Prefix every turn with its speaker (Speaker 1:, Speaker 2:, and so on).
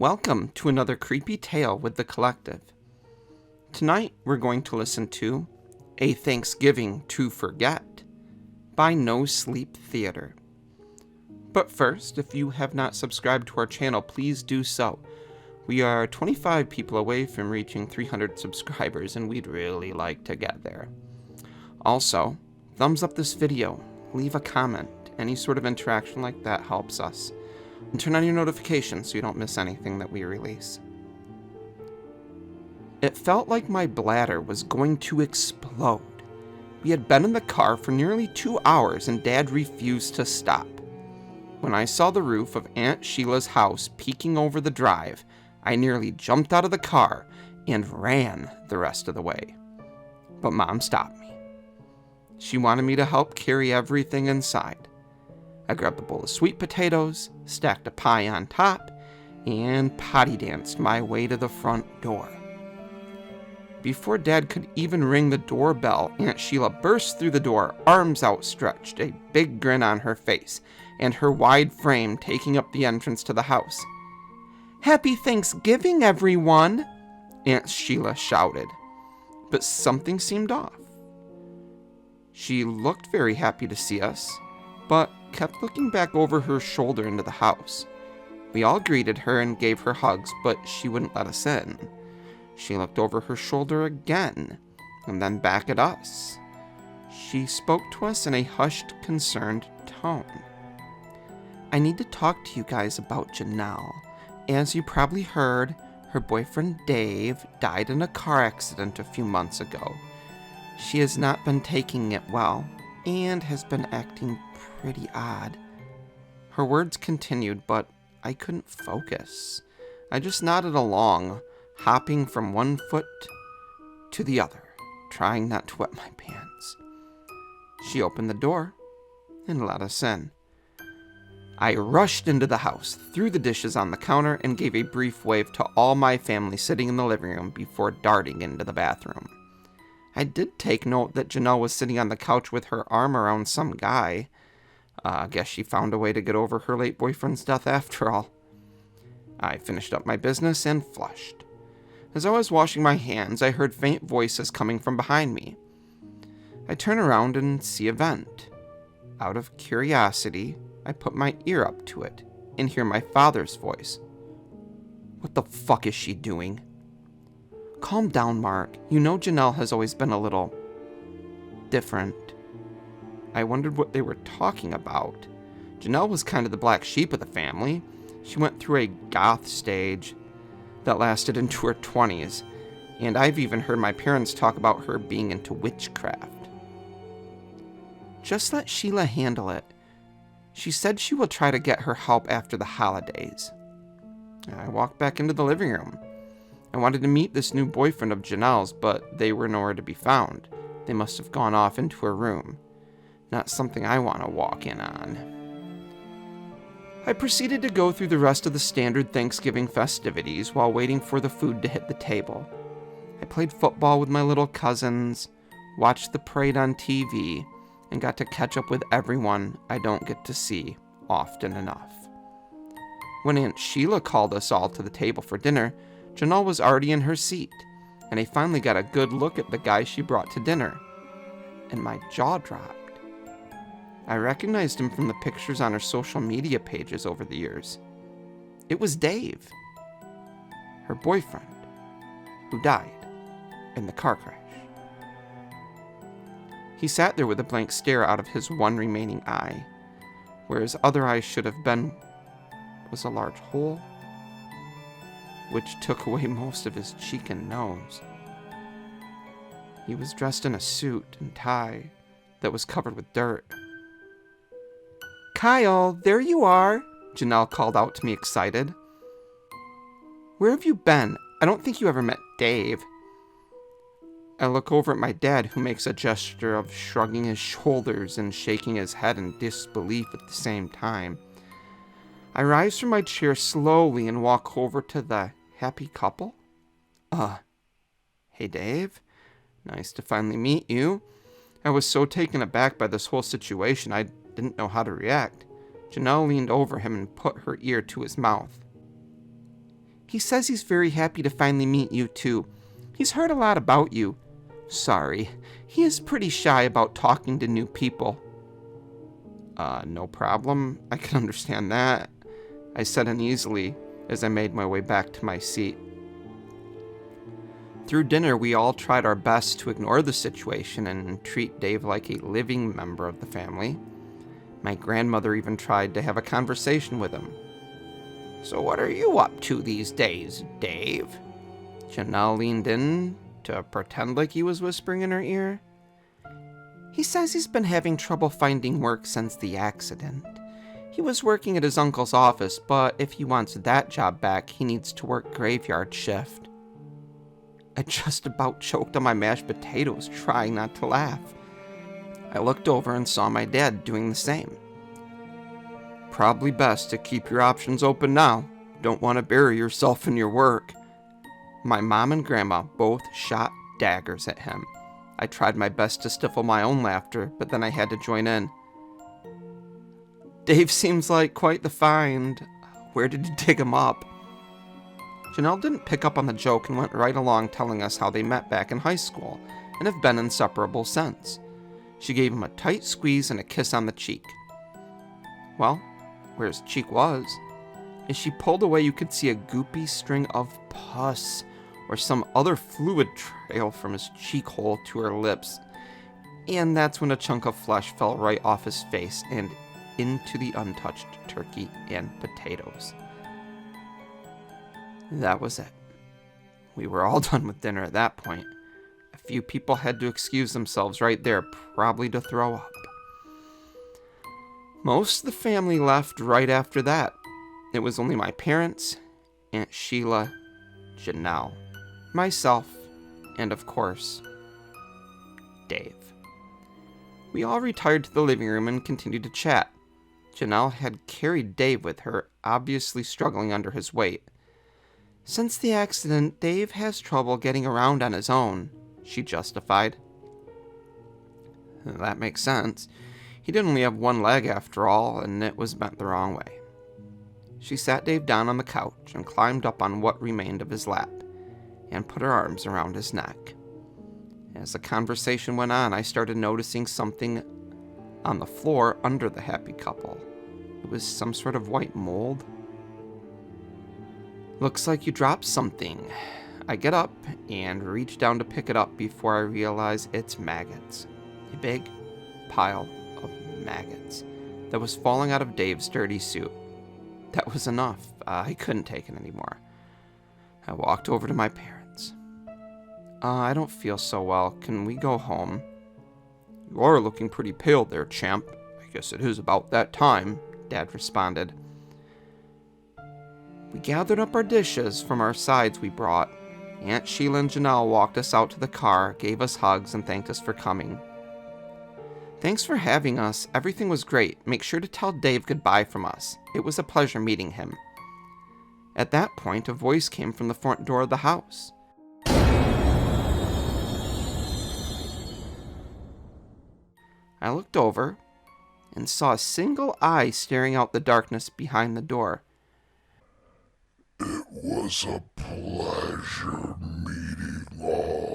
Speaker 1: Welcome to another creepy tale with the collective. Tonight we're going to listen to A Thanksgiving to Forget by No Sleep Theater. But first, if you have not subscribed to our channel, please do so. We are 25 people away from reaching 300 subscribers, and we'd really like to get there. Also, thumbs up this video, leave a comment. Any sort of interaction like that helps us. And turn on your notifications so you don't miss anything that we release. It felt like my bladder was going to explode. We had been in the car for nearly 2 hours and Dad refused to stop. When I saw the roof of Aunt Sheila's house peeking over the drive, I nearly jumped out of the car and ran the rest of the way. But Mom stopped me. She wanted me to help carry everything inside. I grabbed a bowl of sweet potatoes, stacked a pie on top, and potty danced my way to the front door. Before Dad could even ring the doorbell, Aunt Sheila burst through the door, arms outstretched, a big grin on her face, and her wide frame taking up the entrance to the house. "Happy Thanksgiving, everyone!" Aunt Sheila shouted. But something seemed off. She looked very happy to see us, but kept looking back over her shoulder into the house. We all greeted her and gave her hugs, but she wouldn't let us in. She looked over her shoulder again, and then back at us. She spoke to us in a hushed, concerned tone. "I need to talk to you guys about Janelle. As you probably heard, her boyfriend Dave died in a car accident a few months ago. She has not been taking it well, and has been acting pretty odd." Her words continued, but I couldn't focus. I just nodded along, hopping from one foot to the other, trying not to wet my pants. She opened the door and let us in. I rushed into the house, threw the dishes on the counter, and gave a brief wave to all my family sitting in the living room before darting into the bathroom. I did take note that Janelle was sitting on the couch with her arm around some guy. I guess she found a way to get over her late boyfriend's death after all. I finished up my business and flushed. As I was washing my hands, I heard faint voices coming from behind me. I turn around and see a vent. Out of curiosity, I put my ear up to it and hear my father's voice. "What the fuck is she doing?" "Calm down, Mark. You know Janelle has always been a little different." I wondered what they were talking about. Janelle was kind of the black sheep of the family. She went through a goth stage that lasted into her 20s, and I've even heard my parents talk about her being into witchcraft. "Just let Sheila handle it. She said she will try to get her help after the holidays." I walked back into the living room. I wanted to meet this new boyfriend of Janelle's, but they were nowhere to be found. They must have gone off into her room. Not something I want to walk in on. I proceeded to go through the rest of the standard Thanksgiving festivities while waiting for the food to hit the table. I played football with my little cousins, watched the parade on TV, and got to catch up with everyone I don't get to see often enough. When Aunt Sheila called us all to the table for dinner, Janelle was already in her seat, and I finally got a good look at the guy she brought to dinner, and my jaw dropped. I recognized him from the pictures on her social media pages over the years. It was Dave, her boyfriend, who died in the car crash. He sat there with a blank stare out of his one remaining eye. Where his other eye should have been was a large hole, which took away most of his cheek and nose. He was dressed in a suit and tie that was covered with dirt. "Kyle, there you are," Janelle called out to me excited. "Where have you been? I don't think you ever met Dave." I look over at my dad, who makes a gesture of shrugging his shoulders and shaking his head in disbelief at the same time. I rise from my chair slowly and walk over to the happy couple. Hey Dave, nice to finally meet you. I was so taken aback by this whole situation, I didn't know how to react. Janelle leaned over him and put her ear to his mouth. He says he's very happy to finally meet you, too. He's heard a lot about you. Sorry, he is pretty shy about talking to new people. No problem. I can understand that, I said uneasily as I made my way back to my seat. Through dinner, we all tried our best to ignore the situation and treat Dave like a living member of the family. My grandmother even tried to have a conversation with him. So what are you up to these days, Dave? Janelle leaned in to pretend like he was whispering in her ear. He says he's been having trouble finding work since the accident. He was working at his uncle's office, but if he wants that job back, he needs to work graveyard shift. I just about choked on my mashed potatoes, trying not to laugh. I looked over and saw my dad doing the same. Probably best to keep your options open now. Don't want to bury yourself in your work. My mom and grandma both shot daggers at him. I tried my best to stifle my own laughter, but then I had to join in. Dave seems like quite the find. Where did you dig him up? Janelle didn't pick up on the joke and went right along telling us how they met back in high school and have been inseparable since. She gave him a tight squeeze and a kiss on the cheek. Well, where his cheek was, as she pulled away, you could see a goopy string of pus or some other fluid trail from his cheek hole to her lips. And that's when a chunk of flesh fell right off his face and into the untouched turkey and potatoes. That was it. We were all done with dinner at that point. A few people had to excuse themselves right there, probably to throw up. Most of the family left right after that. It was only my parents, Aunt Sheila, Janelle, myself, and of course, Dave. We all retired to the living room and continued to chat. Janelle had carried Dave with her, obviously struggling under his weight. Since the accident, Dave has trouble getting around on his own, she justified. That makes sense. He did only have one leg after all, and it was bent the wrong way. She sat Dave down on the couch and climbed up on what remained of his lap and put her arms around his neck. As the conversation went on, I started noticing something on the floor under the happy couple. It was some sort of white mold. Looks like you dropped something. I get up and reach down to pick it up before I realize it's maggots. A big pile of maggots that was falling out of Dave's dirty suit. That was enough. I couldn't take it anymore. I walked over to my parents. I don't feel so well. Can we go home? You are looking pretty pale there, champ. I guess it is about that time, Dad responded. We gathered up our dishes from our sides we brought. Aunt Sheila and Janelle walked us out to the car, gave us hugs, and thanked us for coming. Thanks for having us. Everything was great. Make sure to tell Dave goodbye from us. It was a pleasure meeting him. At that point, a voice came from the front door of the house. I looked over and saw a single eye staring out the darkness behind the door.
Speaker 2: It was a pleasure meeting all